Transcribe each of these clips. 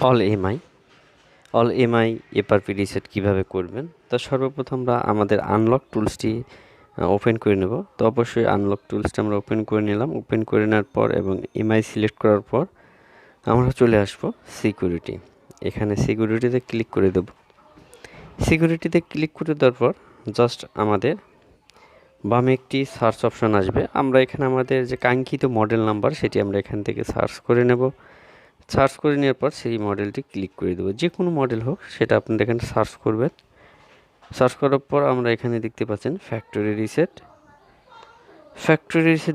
All MI এপারপি reset কীভাবে করবেন। তো সর্বপ্রথম আমরা আমাদের আনলক টুলসটি ওপেন করে নেব। তো অবশ্যই আনলক টুলসটা আমরা ওপেন করে নিলাম। ওপেন করে নেওয়ার পর এবং এমআই সিলেক্ট করার পর আমরা চলে আসব সিকিউরিটি। এখানে সিকিউরিটিতে ক্লিক করে দেব। সিকিউরিটিতে ক্লিক করে দেওয়ার পর জাস্ট আমাদের বামে একটি সার্চ অপশন আসবে। আমরা এখানে আমাদের যে কাঙ্ক্ষিত মডেল নাম্বার সেটি আমরা এখান থেকে সার্চ করে নেব। সার্চ করে নেওয়ার পর সেই মডেলটি ক্লিক করে দেবো। যে কোনো মডেল হোক সেটা আপনারা এখানে সার্চ করবেন। সার্চ করার পর আমরা এখানে দেখতে পাচ্ছেন factory reset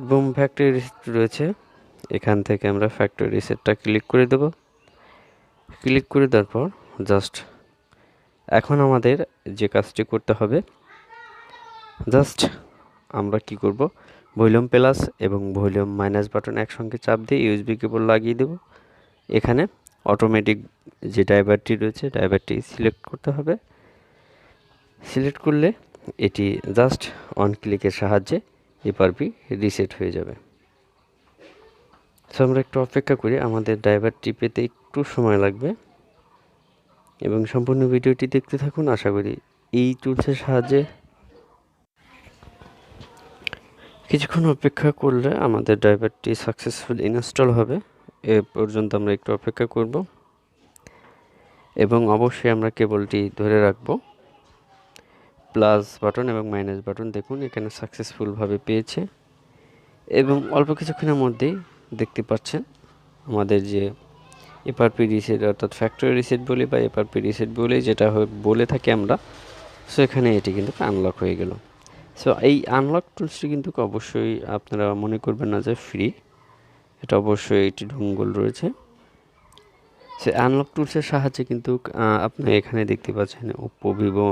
broom factory reset রয়েছে। এখান থেকে আমরা ফ্যাক্টরি রিসেটটা ক্লিক করে দেব। ক্লিক করে দেওয়ার পর জাস্ট এখন আমাদের যে কাজটি করতে হবে, জাস্ট আমরা কি করব, ভলিউম প্লাস এবং ভলিউম মাইনাস বাটন একসঙ্গে চাপ দিয়ে ইউএসবি কেবল লাগিয়ে দেব। এখানে অটোমেটিক যে ড্রাইভারটি রয়েছে ড্রাইভারটি সিলেক্ট করতে হবে। সিলেক্ট করলে এটি জাস্ট অন ক্লিকের সাহায্যে এপারপি রিসেট হয়ে যাবে। সো আমরা একটু অপেক্ষা করি, আমাদের ড্রাইভারটি পেতে একটু সময় লাগবে এবং সম্পূর্ণ ভিডিওটি দেখতে থাকুন। আশা করি এই টুলসের সাহায্যে কিছুক্ষণ অপেক্ষা করলে আমাদের ড্রাইভারটি সাকসেসফুল ইনস্টল হবে। এ পর্যন্ত আমরা একটু অপেক্ষা করব এবং অবশ্যই আমরা কেবলটি ধরে রাখব। প্লাস বাটন এবং মাইনাস বাটন দেখুন এখানে সাকসেসফুলভাবে পেয়েছে এবং অল্প কিছুক্ষণের মধ্যেই দেখতে পাচ্ছেন আমাদের যে এপারপি রিসেট অর্থাৎ ফ্যাক্টরি রিসেট বলি বা এপারপি রিসেট বলে যেটা বলে থাকি আমরা। সো এখানে এটি কিন্তু আনলক হয়ে গেল। সো এই আনলক টুলসটি কিন্তু অবশ্যই আপনারা মনে করবেন না যে ফ্রি, এটা অবশ্যই একটি ঢঙ্গল রয়েছে। সে আনলক টুলসের সাহায্যে কিন্তু আপনি এখানে দেখতে পাচ্ছেন ওপ্পো, ভিভো,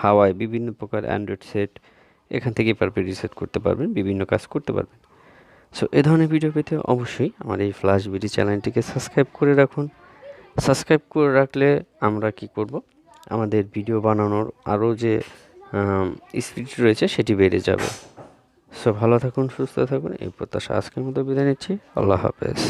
হাওয়াই বিভিন্ন প্রকার অ্যান্ড্রয়েড সেট এখান থেকে এপারপি রিসেট করতে পারবেন, বিভিন্ন কাজ করতে পারবেন। সো এ ধরনের ভিডিও পেতে অবশ্যই আমার এই ফ্ল্যাশ বিডি চ্যানেলটিকে সাবস্ক্রাইব করে রাখুন। সাবস্ক্রাইব করে রাখলে আমরা কি করব, আমাদের ভিডিও বানানোর আরও যে স্পিড রয়েছে সেটি বেড়ে যাবে। সো ভালো থাকুন, সুস্থ থাকুন, এই প্রত্যাশা আজকের মতো বিদায় নিচ্ছি। আল্লাহ হাফেজ।